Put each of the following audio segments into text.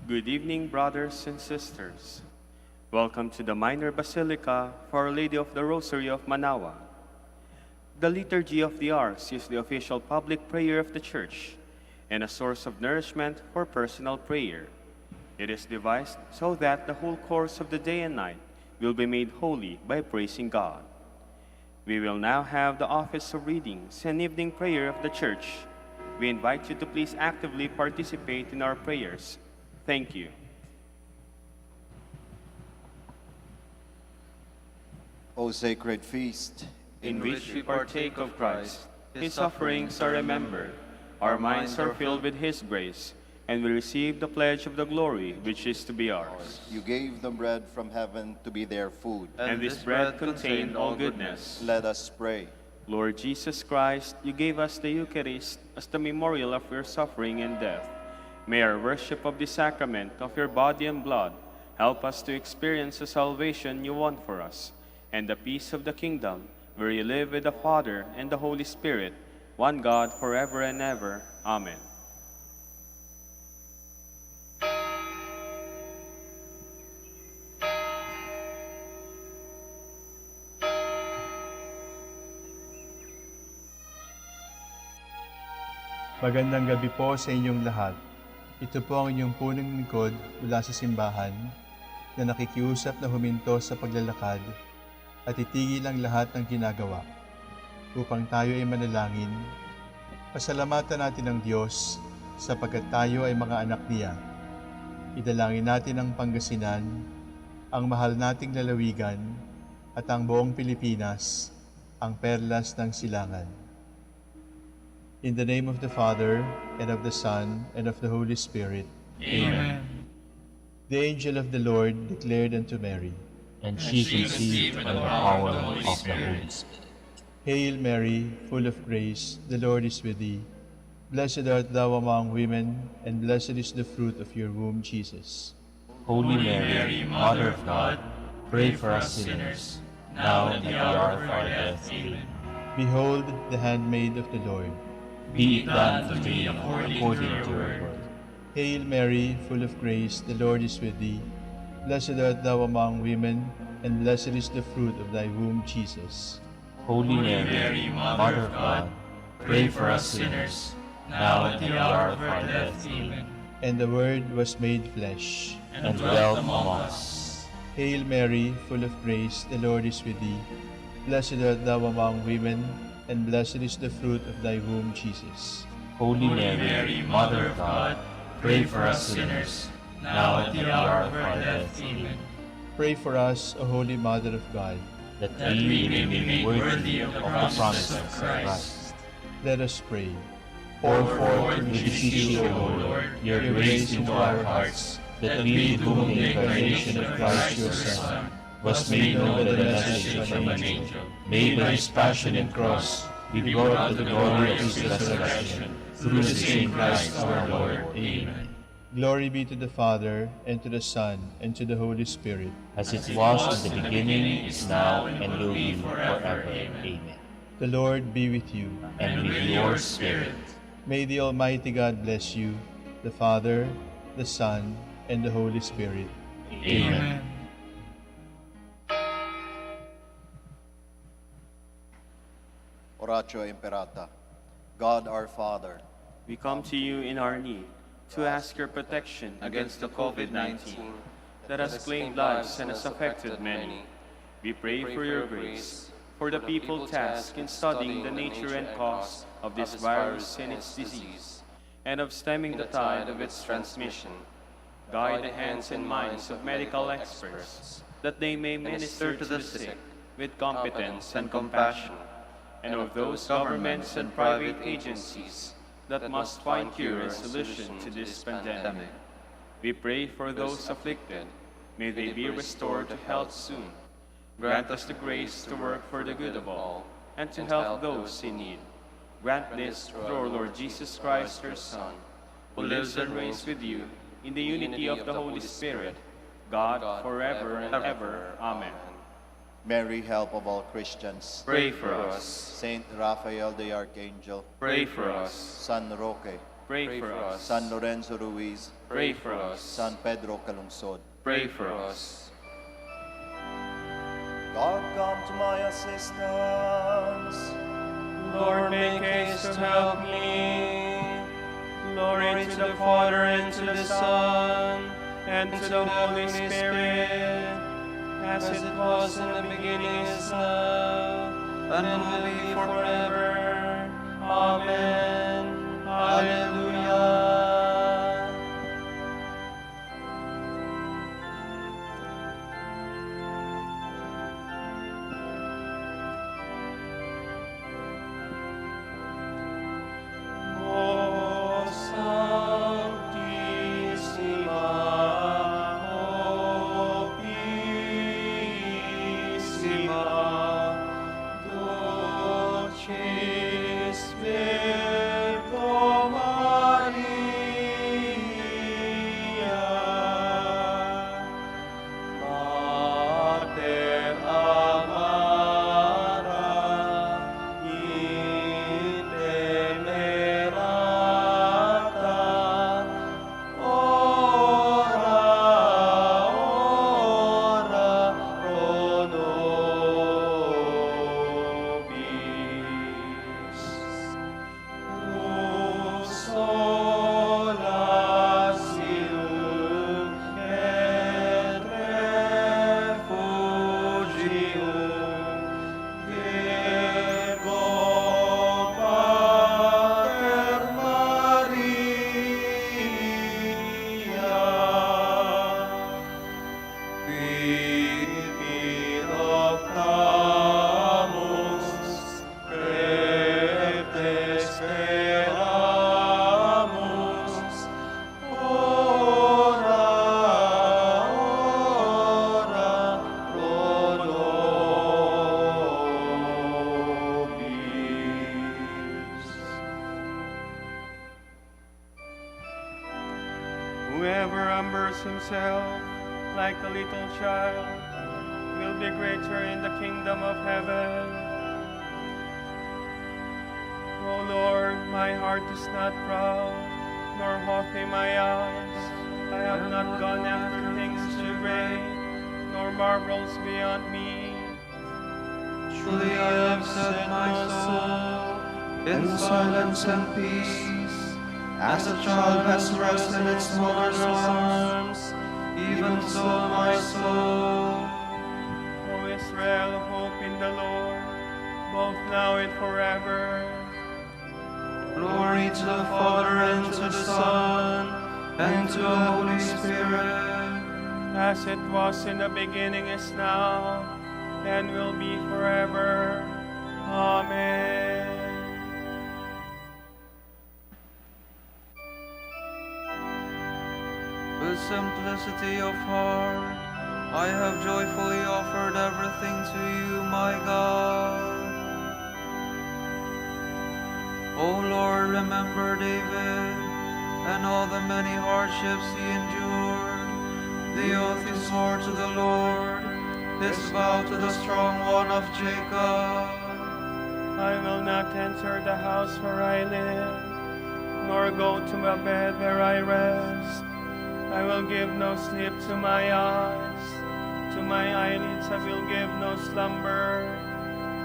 Good evening, brothers and sisters. Welcome to the Minor Basilica for Our Lady of the Rosary of Manaoag. The Liturgy of the Hours is the official public prayer of the Church and a source of nourishment for personal prayer. It is devised so that the whole course of the day and night will be made holy by praising God. We will now have the office of readings and evening prayer of the Church. We invite you to please actively participate in our prayers. Thank you. O sacred feast, In which we partake of Christ, His sufferings are remembered, our minds are filled with His grace, and we receive the pledge of the glory which is to be ours. you gave them bread from heaven to be their food. And this bread contained all goodness. Let us pray. Lord Jesus Christ, you gave us the Eucharist as the memorial of your suffering and death. May our worship of the sacrament of your body and blood help us to experience the salvation you want for us, and the peace of the kingdom, where you live with the Father and the Holy Spirit, one God, forever and ever. Amen. Magandang gabi po sa inyong lahat. Ito po ang inyong punong lingkod mula sa simbahan na nakikiusap na huminto sa paglalakad at itigil ang lahat ng ginagawa upang tayo ay manalangin. Pasalamatan natin ang Diyos sapagkat tayo ay mga anak niya. Idalangin natin ang Pangasinan, ang mahal nating lalawigan at ang buong Pilipinas, ang perlas ng silangan. In the name of the Father, and of the Son, and of the Holy Spirit. Amen. The angel of the Lord declared unto Mary, And she conceived by the power of the Holy Spirit. Hail Mary, full of grace, the Lord is with thee. Blessed art thou among women, and blessed is the fruit of your womb, Jesus. Holy Mary, Mother of God, pray for us sinners, now and at the hour of our death. Amen. Behold the handmaid of the Lord. Be it done to me according to your word. Hail Mary, full of grace, the Lord is with thee. Blessed art thou among women, and blessed is the fruit of thy womb, Jesus. Holy Mary, Mother of God, pray for us sinners, now and at the hour of our death. Amen. And the Word was made flesh, And dwelt among us. Hail Mary, full of grace, the Lord is with thee. Blessed art thou among women, and blessed is the fruit of thy womb, Jesus. Holy Mary, Mother of God, pray for us sinners, now and at the hour of our death. Amen. Pray for us, O Holy Mother of God. That we may be made worthy of the promises of Christ. Let us pray. Pour forth, we beseech you, O Lord, your grace into our hearts, that we, to whom the incarnation of Christ your Son was made known by the message of an angel, may by his passion and cross be brought to the glory of his resurrection, through the same Christ our Lord. Amen. Glory be to the Father, and to the Son, and to the Holy Spirit. As it was in the beginning, is now, and will be forever. Amen. The Lord be with you. And with your spirit. May the Almighty God bless you, the Father, the Son, and the Holy Spirit. Amen. Oratio Imperata. God our Father, We come to you in our need to ask your protection against the COVID-19 that has claimed lives and has affected many. We pray for your grace for the people tasked in studying the nature and cause of this virus and its disease, and of stemming the tide of its transmission. Guide the hands and minds of medical experts that they may minister to the sick with competence and compassion, and of those governments and private agencies that must find cure and solution to this pandemic. We pray for those afflicted. May they be restored to health soon. Grant us the grace to work for the good of all, and to help those in need. Grant this through our Lord Jesus Christ, your Son, who lives and reigns with you in the unity of the Holy Spirit, God, forever and ever. Amen. Mary, help of all Christians. Pray for us. Saint Raphael the Archangel, Pray for us. San Roque, Pray for us. San Lorenzo Ruiz, Pray for us. San Pedro Calungsod. Pray for us. God, come to my assistance. Lord, make haste to help me. Glory to the Father, and to the Son, and to the Holy Spirit, as it was in the beginning, is now, and will be forever. Amen. Hallelujah. O Sanctissima, O Purissima, Dulcis Virgo Maria, Mater amara, intemerata, ora, ora pro nobis. Tu sola sium et refugium, Virgo Pater Maria, Filii optamus, pretexteramus, ora, ora pro nobis. Whoever humbles himself like a little child will be greater in the kingdom of heaven. O Lord, my heart is not proud, nor haughty my eyes. I have not gone after things too great, nor marvels beyond me. Truly I have set my soul in silence and peace, as a child has rest in its mother's arms, even so my soul. O Israel, hope in the Lord, both now and forever. Glory to the Father, and to the Son, and to the Holy Spirit, As it was in the beginning, is now, and will be forever. Amen. with simplicity of heart, I have joyfully offered everything to you, my God. O Lord, remember David and all the many hardships he endured, the oath he swore to the Lord, his vow to the strong one of Jacob. I will not enter the house where I live, nor go to my bed where I rest. I will give no sleep to my eyes, to my eyelids I will give no slumber,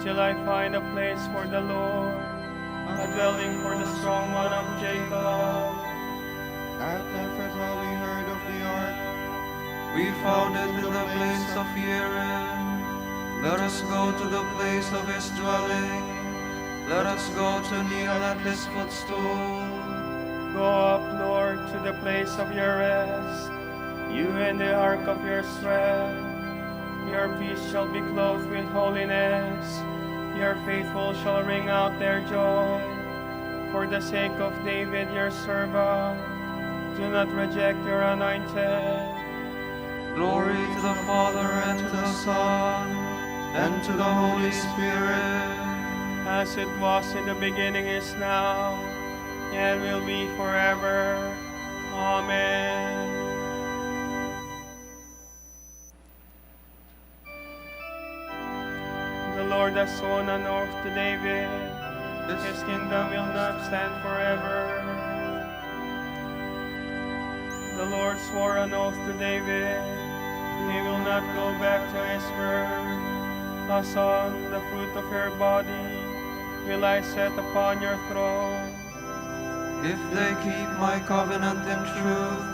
till I find a place for the Lord, a dwelling for the strong one of Jacob. At Ephrathah we heard of the ark. We found it in the place of Yerim. Let us go to the place of his dwelling. Let us go to kneel at his footstool. Go up, Lord, to the place of your rest, you and the ark of your strength. Your peace shall be clothed with holiness, your faithful shall ring out their joy. For the sake of David your servant, do not reject your anointed. Glory to the Father, and to the Son, and to the Holy Spirit, As it was in the beginning, is now, and will be forever. Amen. The Lord has sworn an oath to David, his kingdom will not stand forever. The Lord swore an oath to David, he will not go back to his word. A son, the fruit of your body, will I set upon your throne. If they keep my covenant in truth,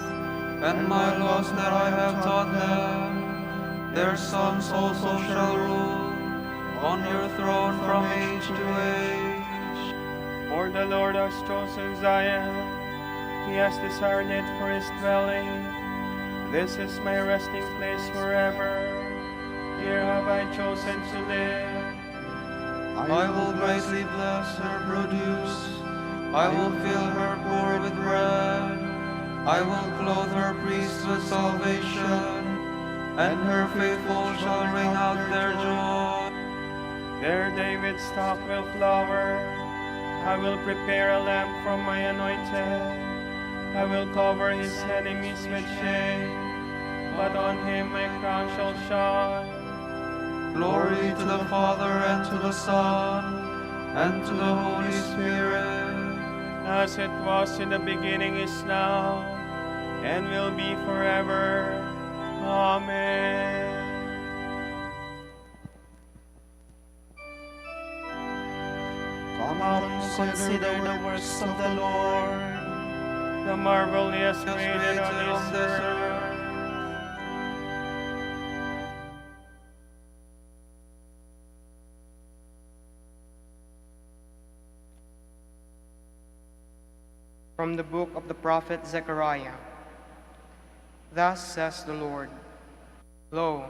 and my laws that I have taught them, their sons also shall rule on your throne from age to age. For the Lord has chosen Zion, he has desired it for his dwelling. This is my resting place forever. Here have I chosen to live. I will greatly bless her produce. I will fill her poor with bread. I will clothe her priests with salvation, and her faithful shall ring out their joy. There David's stock will flower. I will prepare a lamp from my anointed. I will cover his enemies with shade, but on him my crown shall shine. Glory to the Father, and to the Son, and to the Holy Spirit, As it was in the beginning, is now, and will be forever. Amen. Come, consider the works of the Lord. The marvel he has created on this earth. From the book of the prophet Zechariah. Thus says the Lord, Lo,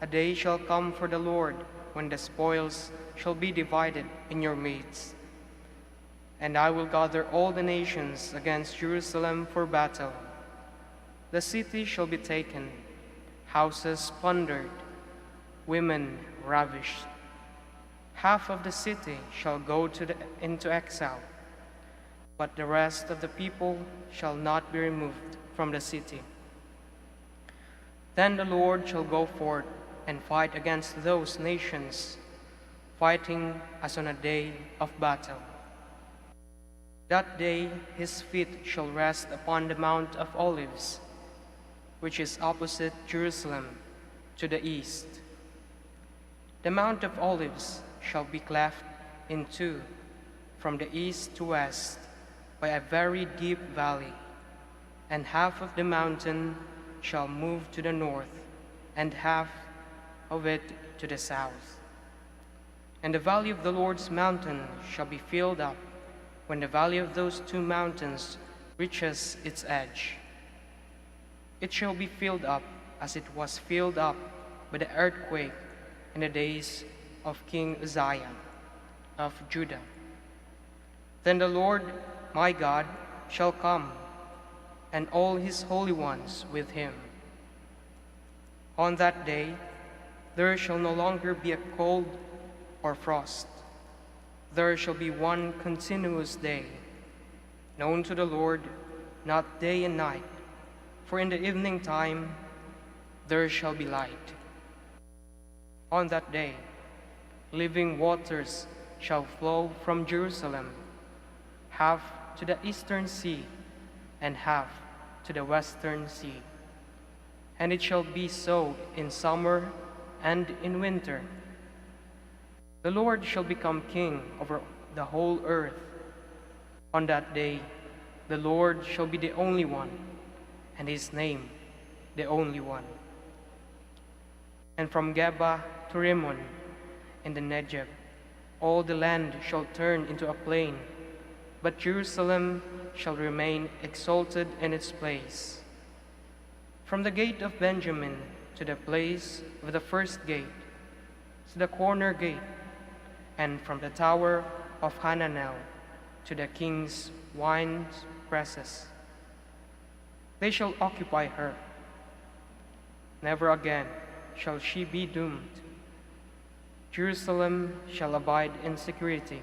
a day shall come for the Lord, when the spoils shall be divided in your midst. And I will gather all the nations against Jerusalem for battle. The city shall be taken, houses plundered, women ravished. Half of the city shall go into exile, but the rest of the people shall not be removed from the city. Then the Lord shall go forth and fight against those nations, fighting as on a day of battle. That day his feet shall rest upon the Mount of Olives, which is opposite Jerusalem to the east. The Mount of Olives shall be cleft in two from the east to west by a very deep valley, and half of the mountain shall move to the north, and half of it to the south. And the valley of the Lord's mountain shall be filled up when the valley of those two mountains reaches its edge. It shall be filled up as it was filled up by the earthquake in the days of King Uzziah of Judah. Then the Lord my God shall come, and all his holy ones with him. On that day there shall no longer be a cold or frost. There shall be one continuous day, known to the Lord, not day and night, for in the evening time there shall be light. On that day living waters shall flow from Jerusalem, half to the eastern sea, and half to the western sea. And it shall be so in summer and in winter. The Lord shall become king over the whole earth. On that day, the Lord shall be the only one, and his name the only one. And from Geba to Rimmon in the Negev, all the land shall turn into a plain, but Jerusalem shall remain exalted in its place. From the gate of Benjamin to the place of the first gate, to the corner gate, and from the tower of Hananel to the king's wine presses. They shall occupy her. Never again shall she be doomed. Jerusalem shall abide in security.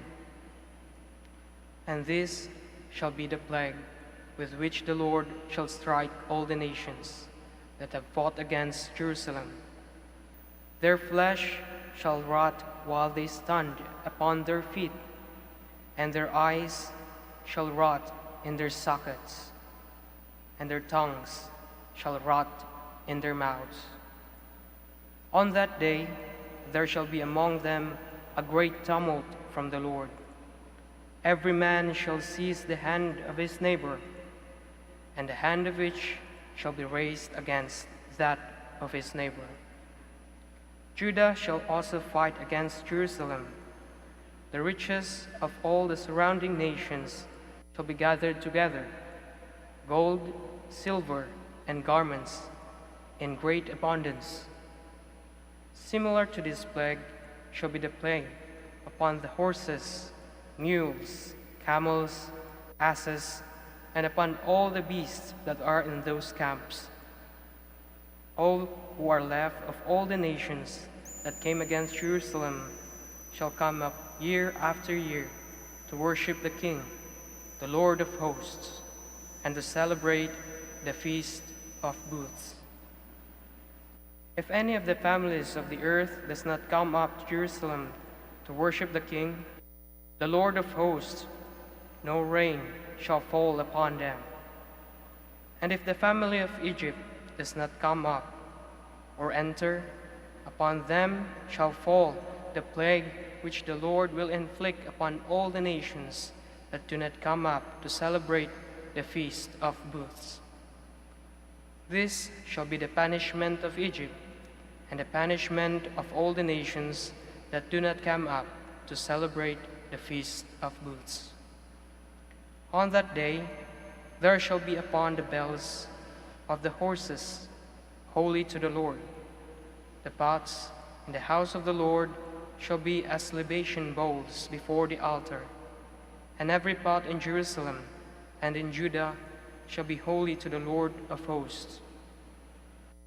And this shall be the plague with which the Lord shall strike all the nations that have fought against Jerusalem. Their flesh shall rot while they stand upon their feet, and their eyes shall rot in their sockets. and their tongues shall rot in their mouths. On that day there shall be among them a great tumult from the Lord. Every man shall seize the hand of his neighbor, and the hand of each shall be raised against that of his neighbor. Judah shall also fight against Jerusalem. The riches of all the surrounding nations shall be gathered together, gold, silver, and garments in great abundance. Similar to this plague shall be the plague upon the horses, mules, camels, asses, and upon all the beasts that are in those camps. All who are left of all the nations that came against Jerusalem shall come up year after year to worship the King, the Lord of hosts, and to celebrate the Feast of Booths. If any of the families of the earth does not come up to Jerusalem to worship the King, the Lord of hosts, no rain shall fall upon them. And if the family of Egypt does not come up or enter, upon them shall fall the plague which the Lord will inflict upon all the nations that do not come up to celebrate the Feast of Booths. This shall be the punishment of Egypt, and the punishment of all the nations that do not come up to celebrate the Feast of Booths. On that day there shall be upon the bells of the horses, holy to the Lord. The pots in the house of the Lord shall be as libation bowls before the altar, and every pot in Jerusalem and in Judah shall be holy to the Lord of hosts.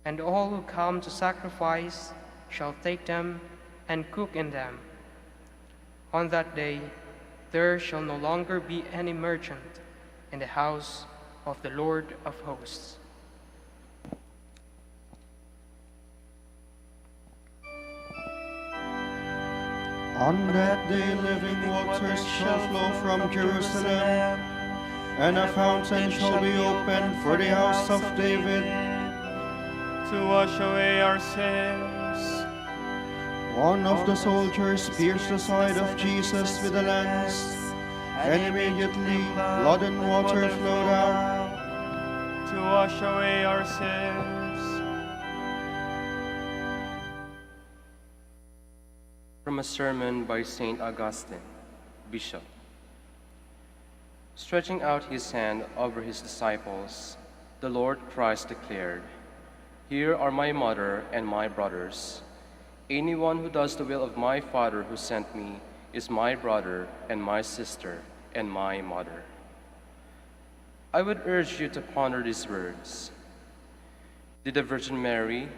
And all who come to sacrifice shall take them and cook in them. On that day there shall no longer be any merchant in the house of the Lord of hosts. On that day living waters shall flow from Jerusalem, and a fountain shall be opened for the house of David, to wash away our sins. One of the soldiers pierced the side of Jesus with a lance, and immediately blood and water flowed out. To wash away our sins. From a sermon by St. Augustine, Bishop. Stretching out his hand over his disciples, the Lord Christ declared, "Here are my mother and my brothers. Anyone who does the will of my Father who sent me is my brother and my sister and my mother." I would urge you to ponder these words. Did the Virgin Mary,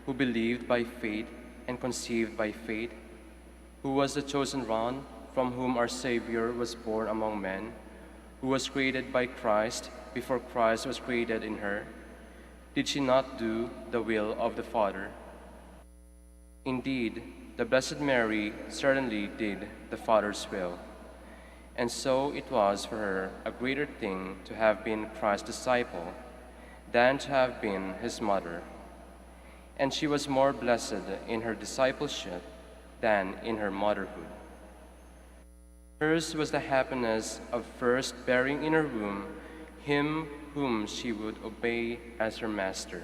who believed by faith and conceived by faith, who was the chosen one from whom our Savior was born among men, who was created by Christ before Christ was created in her, did she not do the will of the Father? Indeed, the Blessed Mary certainly did the Father's will, and so it was for her a greater thing to have been Christ's disciple than to have been his mother. And she was more blessed in her discipleship than in her motherhood. Hers was the happiness of first bearing in her womb him whom she would obey as her master.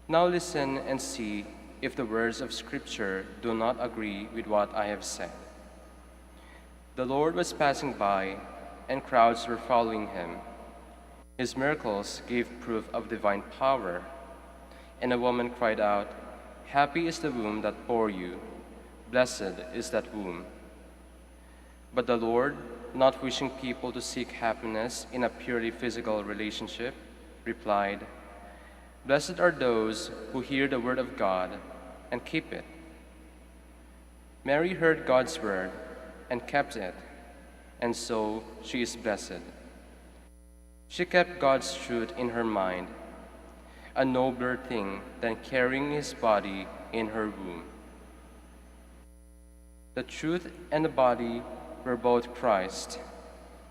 Now listen and see if the words of Scripture do not agree with what I have said. The Lord was passing by, and crowds were following him. His miracles gave proof of divine power, and a woman cried out, "Happy is the womb that bore you, blessed is that womb." But the Lord, not wishing people to seek happiness in a purely physical relationship, replied, "Blessed are those who hear the word of God and keep it." Mary heard God's word and kept it, and so she is blessed. She kept God's truth in her mind, a nobler thing than carrying his body in her womb. The truth and the body were both Christ.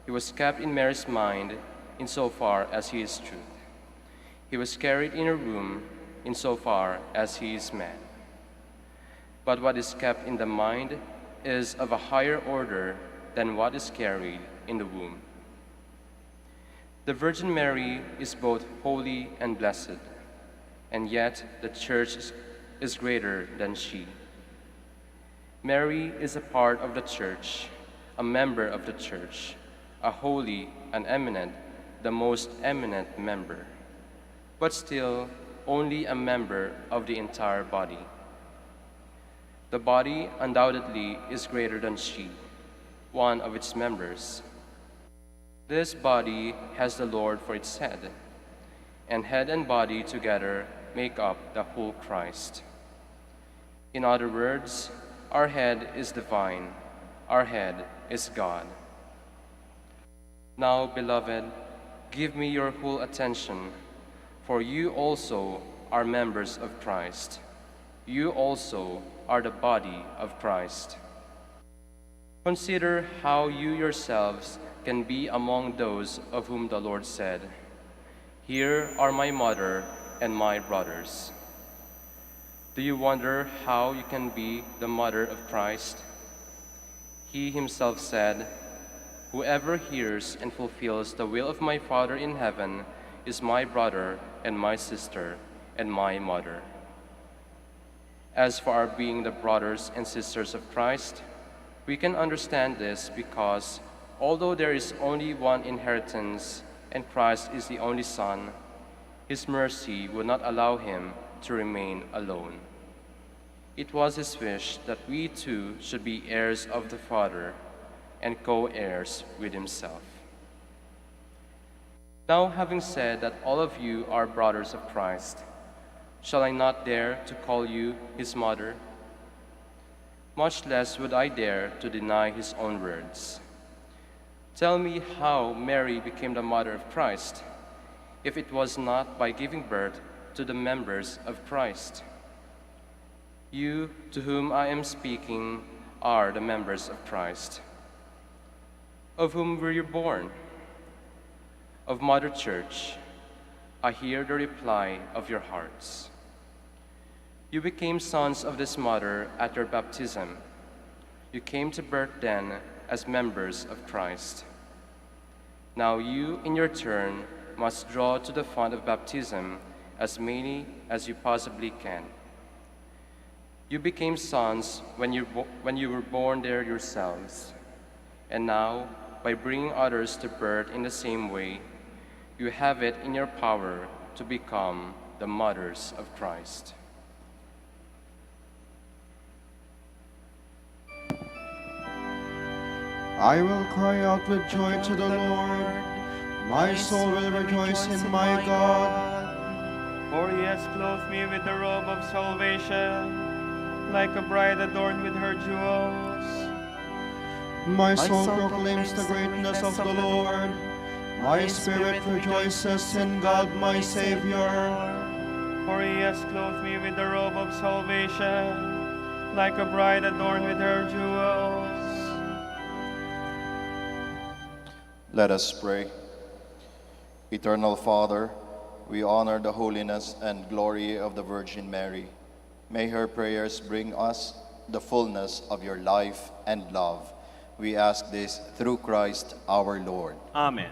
He was kept in Mary's mind, insofar as he is truth. He was carried in a womb insofar as he is man. But what is kept in the mind is of a higher order than what is carried in the womb. The Virgin Mary is both holy and blessed, and yet the Church is greater than she. Mary is a part of the Church, a member of the Church, a holy, an eminent, the most eminent member, but still only a member of the entire body. The body undoubtedly is greater than she, one of its members. This body has the Lord for its head, and head and body together make up the whole Christ. In other words, our head is divine, our head is God. Now, beloved, give me your whole attention, for you also are members of Christ. You also are the body of Christ. Consider how you yourselves can be among those of whom the Lord said, "Here are my mother and my brothers." Do you wonder how you can be the mother of Christ? He himself said, "Whoever hears and fulfills the will of my Father in heaven is my brother and my sister and my mother." As for our being the brothers and sisters of Christ, we can understand this because although there is only one inheritance and Christ is the only Son, his mercy would not allow him to remain alone. It was his wish that we too should be heirs of the Father and co-heirs with himself. Now, having said that all of you are brothers of Christ, shall I not dare to call you his mother? Much less would I dare to deny his own words. Tell me how Mary became the mother of Christ, if it was not by giving birth to the members of Christ. You, to whom I am speaking, are the members of Christ. Of whom were you born? Of Mother Church, I hear the reply of your hearts. You became sons of this mother at your baptism. You came to birth then as members of Christ. Now you, in your turn, must draw to the font of baptism as many as you possibly can. You became sons when you were born there yourselves. And now, by bringing others to birth in the same way, you have it in your power to become the mothers of Christ. I will cry out with joy to the Lord. My soul will rejoice in my God. For he has clothed me with the robe of salvation, like a bride adorned with her jewels. My soul proclaims the greatness of the Lord. My spirit rejoices in God my Savior. For he has clothed me with the robe of salvation, like a bride adorned with her jewels. Let us pray. Eternal Father, we honor the holiness and glory of the Virgin Mary. May her prayers bring us the fullness of your life and love. We ask this through Christ our Lord. Amen.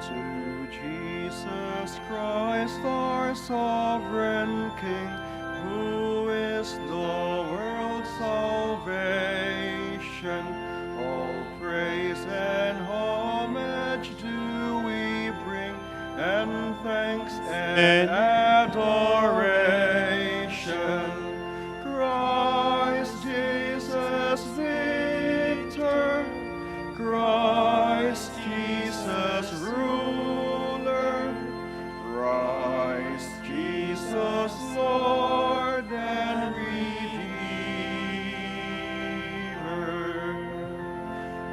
to Jesus Christ, our sovereign King, who is the world's salvation. All praise and homage do we bring, and thanks and adoration. Christ Jesus Victor, Christ Jesus Ruler, Christ Jesus Lord and Redeemer.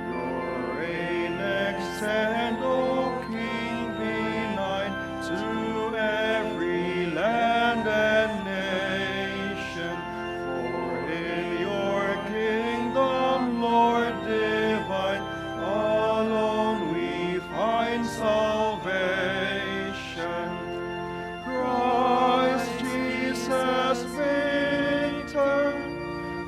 Your reign extend, O King benign, to every land and nation. For in your kingdom, Lord divine, alone we find salvation. Christ Jesus Victor,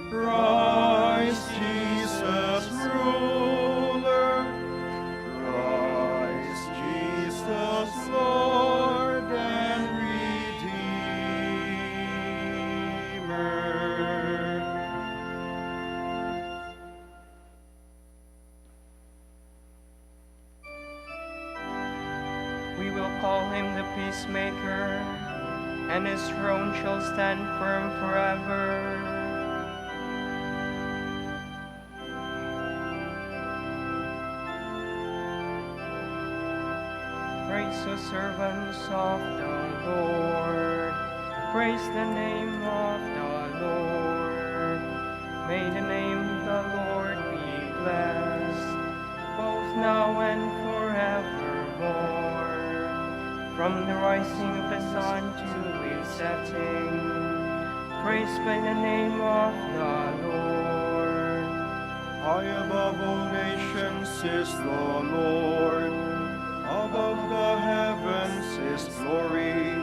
Christ Jesus Ruler, Christ Jesus Lord and Redeemer. We will call him the peacemaker, and his throne shall stand firm forever. Praise the servants of the Lord. Praise the name of the Lord. May the name of the Lord be blessed, both now and forevermore. From the rising of the sun to its setting, praised by the name of the Lord. High above all nations is the Lord, above the heavens is glory.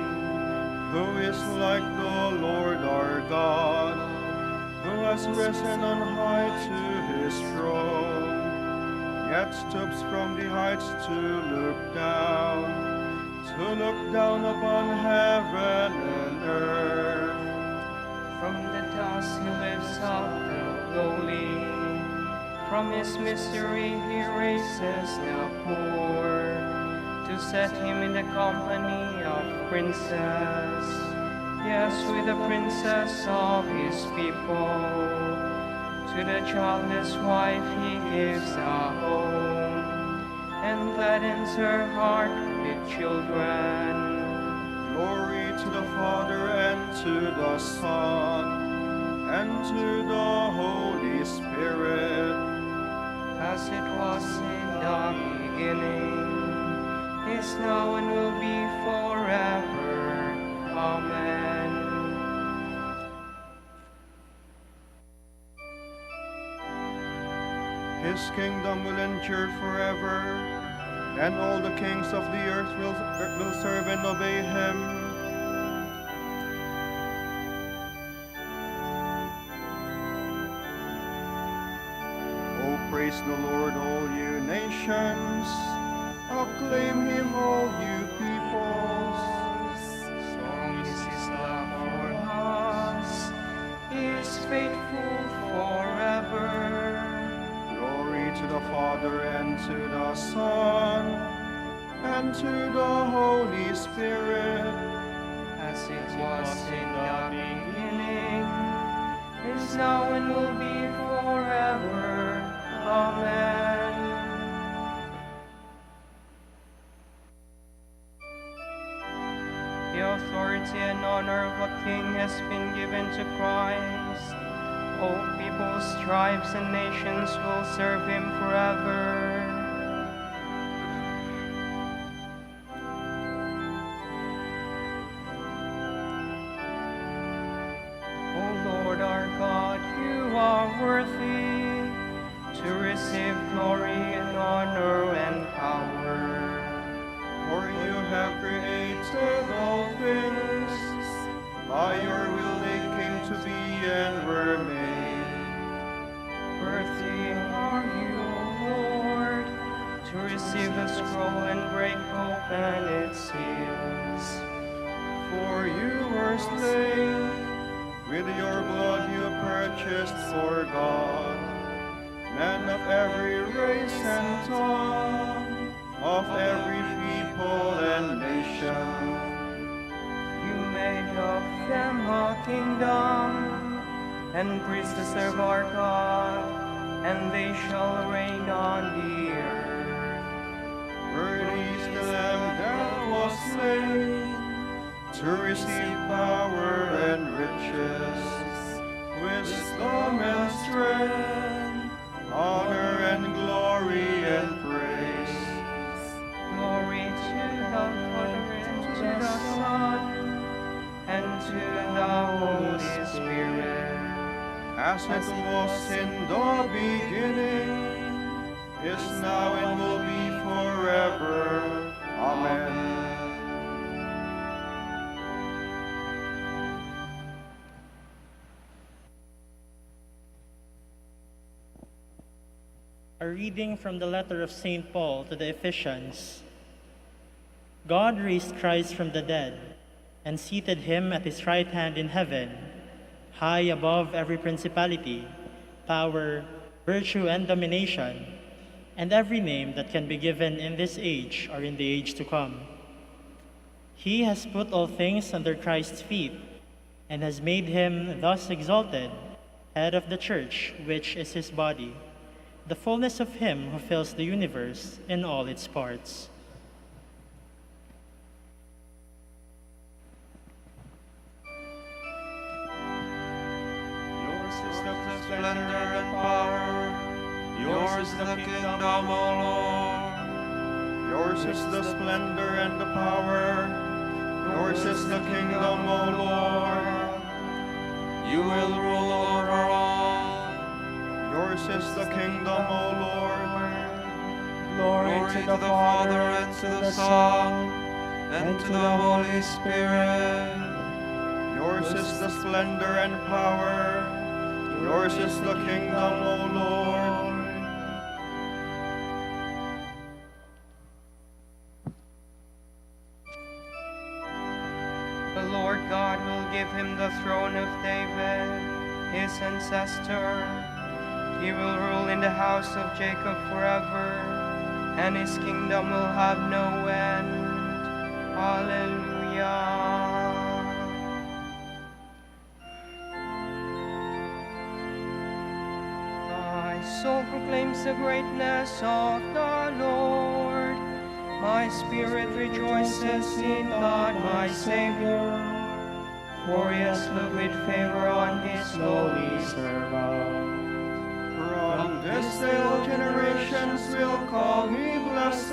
Who is like the Lord our God, who has risen on high to his throne, yet stoops from the heights to look down upon heaven and earth. From the dust he lifts up the lowly, from his misery he raises the poor, to set him in the company of princes, yes, with the princess of his people. To the childless wife he gives a home, and gladdens her heart with children. Glory to the Father, and to the Son, and to the Holy Spirit, As it was in the beginning, is now, and will be forever. Amen. his kingdom will endure forever, and all the kings of the earth will serve and obey him. Oh, praise the Lord, all you nations. Acclaim him, all you peoples. Strong is his love for us, he is faithful forever. Glory to the Father, and to the Son, and to the Holy Spirit, As it was in the beginning, is now, and will be forever. Amen. The authority and honor of a king has been given to Christ. All peoples, tribes, and nations will serve him forever. O Lord our God, you are worthy to receive glory and honor and power. for you have created all things. By your will they came to be and were made. Worthy are you, O Lord, to receive the scroll and break and its heels. For you were slain, with your blood you purchased for God men of every race and tongue, of every people and nation. You made of them a kingdom, and priests to serve our God, and they shall reign on the earth. Worthy is the Lamb that was slain, to receive power and riches, wisdom and strength, honor and glory and praise. Glory to the Father, and to the Son, and to the Holy Spirit. As it was in the beginning, is now and will be forever. Amen. A reading from the letter of St. Paul to the Ephesians. God raised Christ from the dead and seated him at his right hand in heaven, high above every principality, power, virtue, and domination, and every name that can be given in this age or in the age to come. He has put all things under Christ's feet and has made him thus exalted, head of the church, which is his body, the fullness of him who fills the universe in all its parts. Yours is the splendor and power. Yours is the kingdom, O Lord. Yours is the splendor and the power. Yours is the kingdom, O Lord. You will rule over all. Yours is the kingdom, O Lord. Glory to the Father, and to the Son, and to the Holy Spirit. Yours is the splendor and power. Yours is the kingdom, O Lord. The Lord God will give him the throne of David, his ancestor. He will rule in the house of Jacob forever, and his kingdom will have no end. Hallelujah. My soul proclaims the greatness of the Lord. My spirit rejoices in God my Savior, for he has looked with favor on his lowly servant. From this day all generations will call me blessed.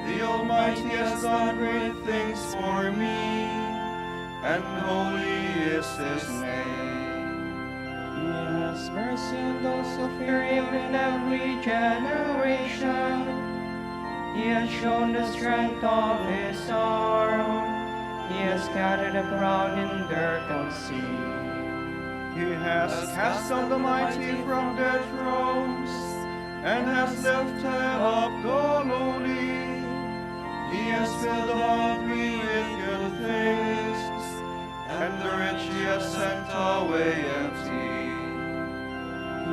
The Almighty has done great things for me, and holy is his name. He has mercy on those who fear him in every generation. He has shown the strength of his arm. He has scattered the proud in their conceit. He has cast down the mighty from their thrones, and has lifted up the lowly. He has filled the hungry with good things, and the rich he has sent away empty.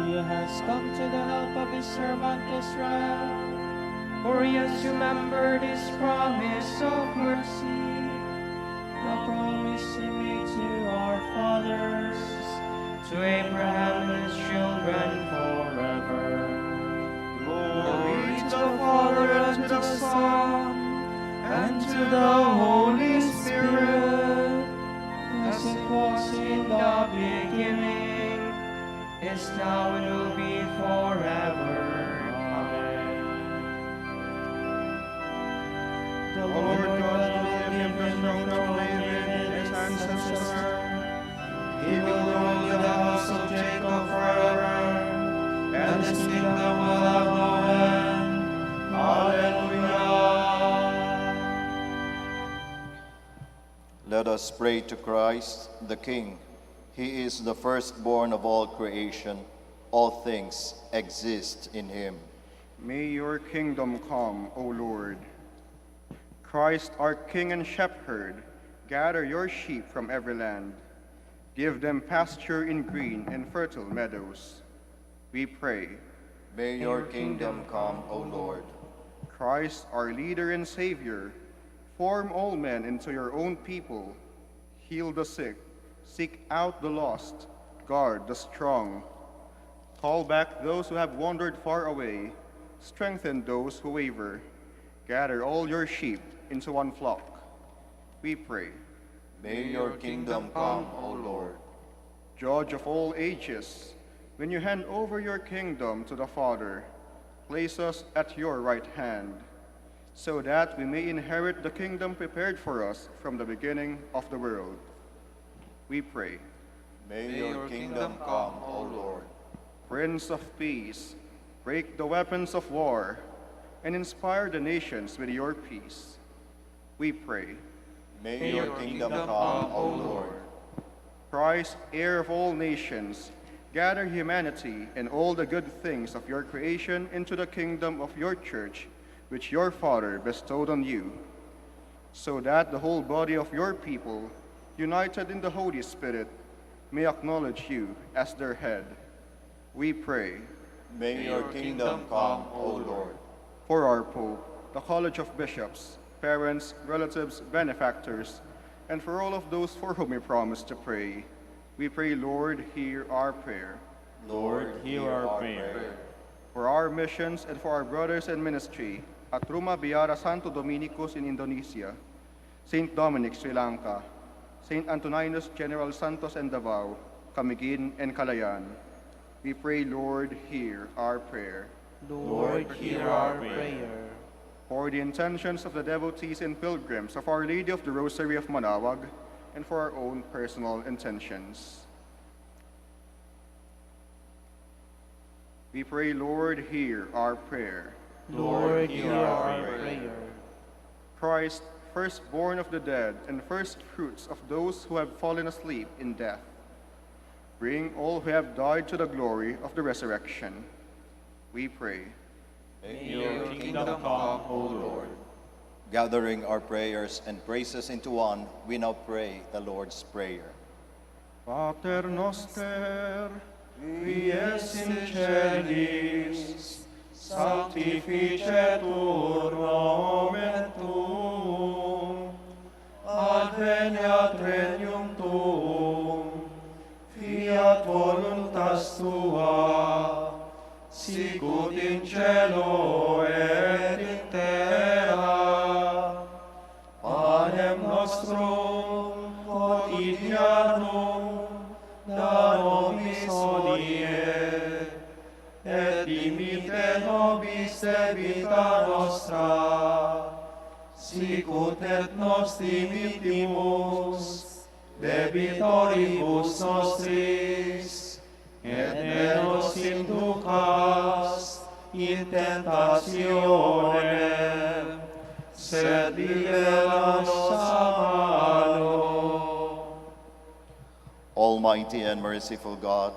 He has come to the help of his servant Israel, for he has remembered his promise of mercy, the promise he made to our fathers, to Abraham and his children forever. Glory to the Father, and to the Son, and to the Holy Spirit, As it was in the beginning, is now and will be forever. Amen. the Lord God will give him the throne of David, his ancestor. He will rule in the house of Jacob forever, and his kingdom will have no end. Hallelujah. Let us pray to Christ, the King. He is the firstborn of all creation. All things exist in him. May your kingdom come, O Lord. Christ, our King and Shepherd, gather your sheep from every land. Give them pasture in green and fertile meadows. We pray. May your kingdom come, O Lord. Christ, our leader and Savior, form all men into your own people. Heal the sick, seek out the lost, guard the strong. Call back those who have wandered far away, strengthen those who waver. Gather all your sheep into one flock. We pray. May your kingdom come, O Lord. Judge of all ages, when you hand over your kingdom to the Father, place us at your right hand, so that we may inherit the kingdom prepared for us from the beginning of the world. We pray. May your kingdom come, O Lord. Prince of Peace, break the weapons of war and inspire the nations with your peace. We pray. May your kingdom come, O Lord. Christ, heir of all nations, gather humanity and all the good things of your creation into the kingdom of your church, which your Father bestowed on you, so that the whole body of your people, united in the Holy Spirit, may acknowledge you as their head. We pray. May your kingdom come, O Lord. For our Pope, the College of Bishops, parents, relatives, benefactors, and for all of those for whom we promise to pray, we pray, Lord, hear our prayer. Lord, hear our prayer. For our missions and for our brothers in ministry at Ruma Biara Santo Dominicus in Indonesia, St. Dominic, Sri Lanka, St. Antoninus General Santos and Davao, Camiguin and Calayan, we pray, Lord, hear our prayer. Lord, hear our prayer. For the intentions of the devotees and pilgrims of Our Lady of the Rosary of Manawag, and for our own personal intentions. We pray, Lord, hear our prayer. Lord, hear our prayer. Christ, firstborn of the dead and first fruits of those who have fallen asleep in death, bring all who have died to the glory of the resurrection. We pray. May your kingdom come, O Lord. Gathering our prayers and praises into one, we now pray the Lord's Prayer. Pater noster, qui es in celis, sanctificetur nomen tuum, adveniat regnum tuum, fiat voluntas tua, sicut in cielo et in terra. Panem nostrum quotidianum da nobis hodie, et dimitte nobis debita nostra, sicut et nos dimittimus debitoribus nostris, et ne nos inducas in tentationem, sed libera nos a malo. Almighty and merciful God,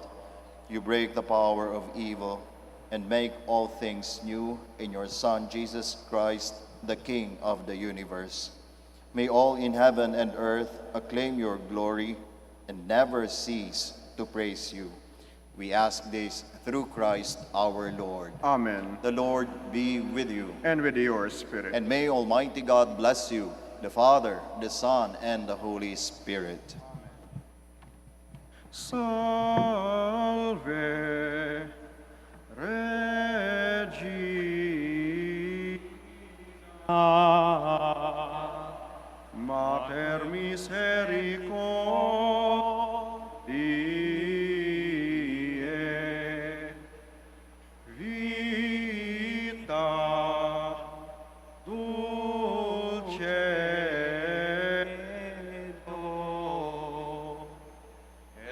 you break the power of evil and make all things new in your Son, Jesus Christ, the King of the universe. May all in heaven and earth acclaim your glory and never cease to praise you. We ask this through Christ our Lord. Amen. The Lord be with you. And with your spirit. And may Almighty God bless you, the Father, the Son, and the Holy Spirit. Salve Regina, Mater misericordiae, vita dulcedo,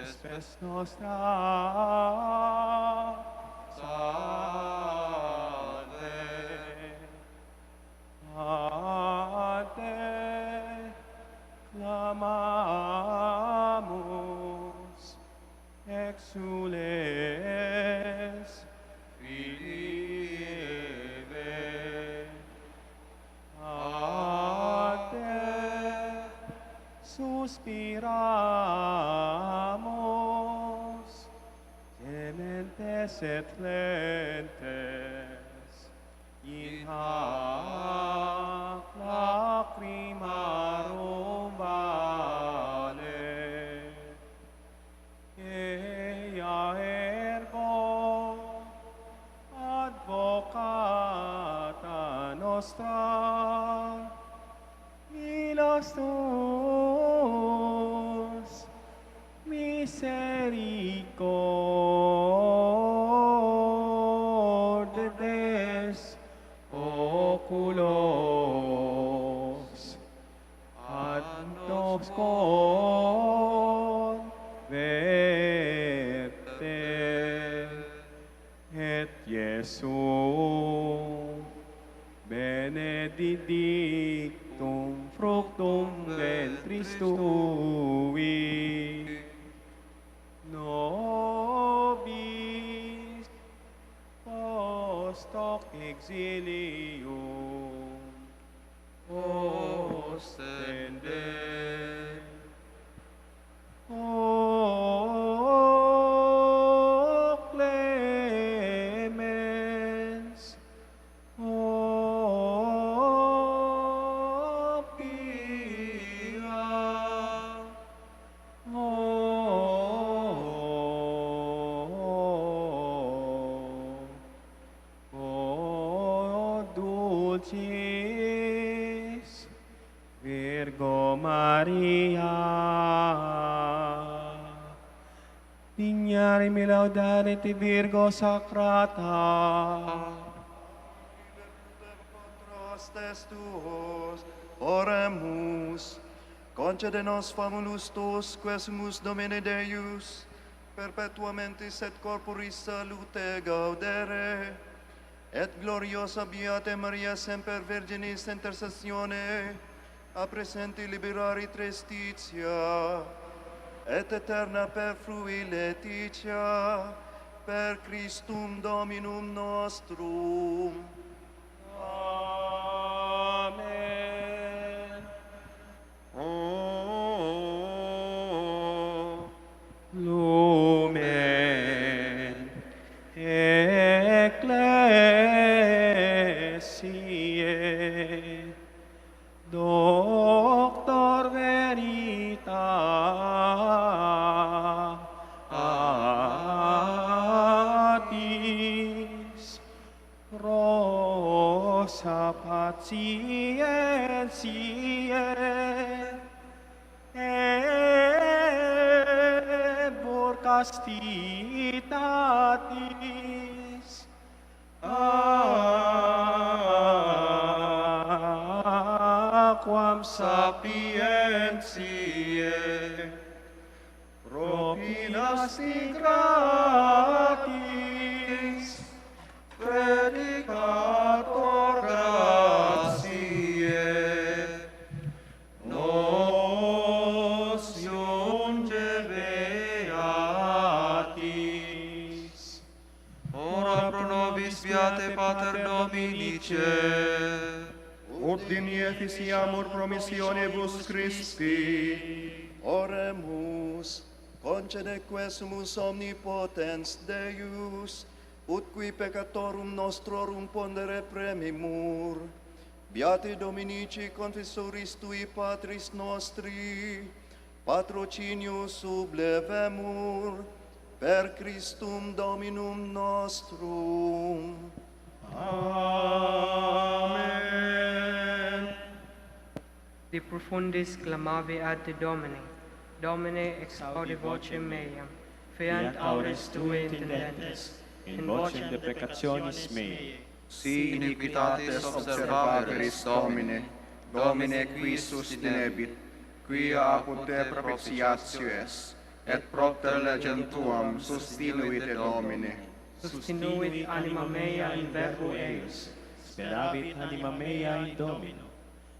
espes nostra, salve, a te clamamus, exules, Filii Eve, a et lentes, in hac lacrimarum vale, ea ergo advocata nostra, milos tuos, misericordes oculos ad nos converte, et Iesum benedictum fructum ventris tui, nobis post hoc exilium ostende. O clemens, o pia, o dulcis Virgo Maria, dignare mi laudare te Virgo sacrata. Contrastes tuos, oremus, concede nos famulus tuos, quesumus Domine Deus, perpetuamentis et corporis salute gaudere, et gloriosa Beate Maria semper Virginis intercessione, a presenti liberari trestitia, et eterna per frui letitia, per Christum Dominum nostrum. Amen. O lumen ecclesiae, Doctor veritatis, rosa patientiae, ebur castitatis, aquam sapientiae, propinasti gratis, predicator gratiae, nos iunge beatis. Ora pro nobis Beate Pater Dominice, Ut digni efficiamur promissionibus Christi, Oremus, concede quesumus omnipotens Deus, ut qui peccatorum nostrorum pondere premimur. Beati Dominici confessoris tui Patris nostri, patrocinius sublevemur, per Christum Dominum nostrum. Amen. De profundis clamavi ad te Domine, Domine exaudi vocem meam, fiant aures tue intendentes, In vocem deprecationis mei, si iniquitates observaveris Domine, Domine qui sustinebit, quia apud te propitiatio es, et propter legem tuam sustinuit et Domine. sustinuit anima mea in verbo eius, speravit anima mea in Domino.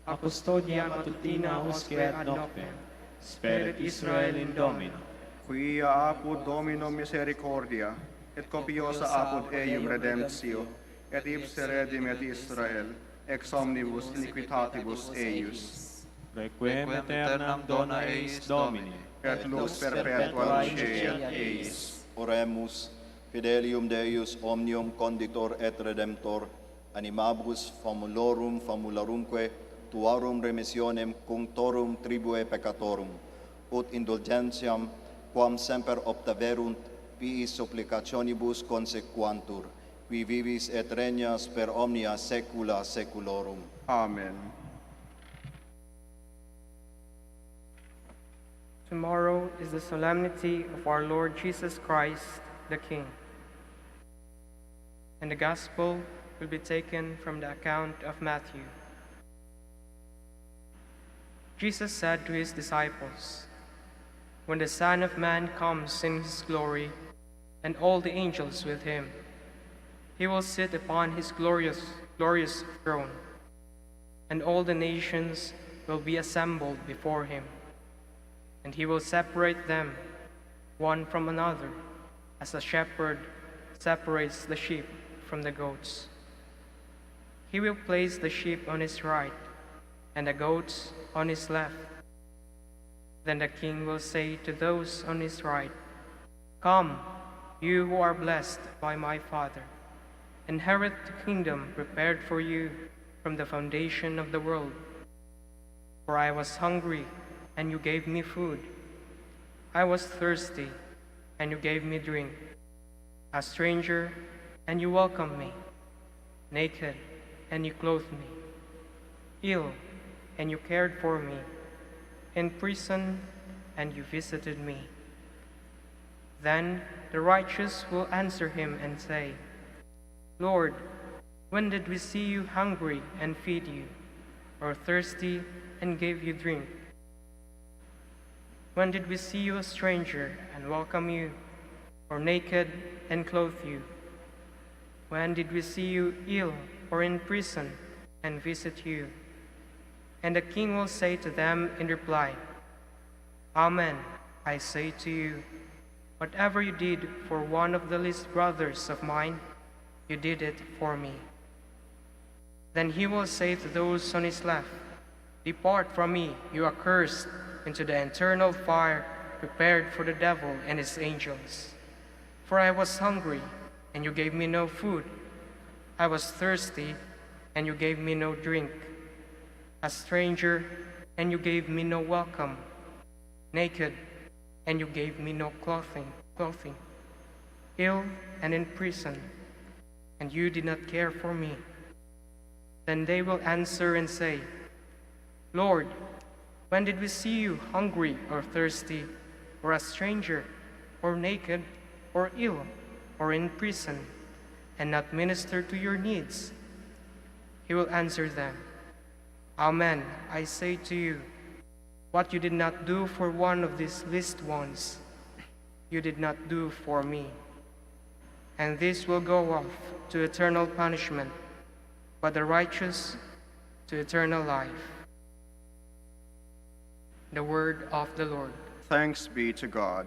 a custodia matutina usque ad noctem, Speret Israel in Domino. Quia apud Domino misericordia, et copiosa apud eium redemptio, et ipse redimet Israel, ex omnibus iniquitatibus eius. Requiem aeternam dona eis Domini. Et lux perpetua luceat eis. Oremus, Fidelium Deus omnium conditor et redemptor, animabus famulorum famularumque, tuarum remissionem cunctorum tribue peccatorum, ut indulgentiam, quam semper optaverunt, piis supplicationibus consequantur, qui vivis et regnas per omnia saecula saeculorum. Amen. Tomorrow is the solemnity of our Lord Jesus Christ, the King. And the Gospel will be taken from the account of Matthew. Jesus said to his disciples, "When the Son of Man comes in his glory, and all the angels with him, he will sit upon his glorious throne, and all the nations will be assembled before him. And he will separate them one from another, as a shepherd separates the sheep from the goats. He will place the sheep on his right, and the goats on his left. Then the King will say to those on his right, 'Come, you who are blessed by my Father, inherit the kingdom prepared for you from the foundation of the world. For I was hungry, and you gave me food. I was thirsty, and you gave me drink. A stranger, and you welcomed me. Naked, and you clothed me. Ill, and you cared for me. In prison, and you visited me.' Then the righteous will answer him and say, 'Lord, when did we see you hungry and feed you, or thirsty and gave you drink? When did we see you a stranger and welcome you, or naked and clothe you? When did we see you ill or in prison and visit you?' And the King will say to them in reply, 'Amen, I say to you, whatever you did for one of the least brothers of mine, you did it for me.' Then he will say to those on his left, 'Depart from me, you accursed, into the eternal fire prepared for the devil and his angels. For I was hungry, and you gave me no food. I was thirsty, and you gave me no drink. A stranger, and you gave me no welcome. Naked, and you gave me no clothing. Ill and in prison, and you did not care for me.' Then they will answer and say, 'Lord, when did we see you hungry or thirsty, or a stranger, or naked, or ill, or in prison, and not minister to your needs?' He will answer them, 'Amen, I say to you, what you did not do for one of these least ones, you did not do for me.' And this will go off to eternal punishment, but the righteous to eternal life." The word of the Lord. Thanks be to God.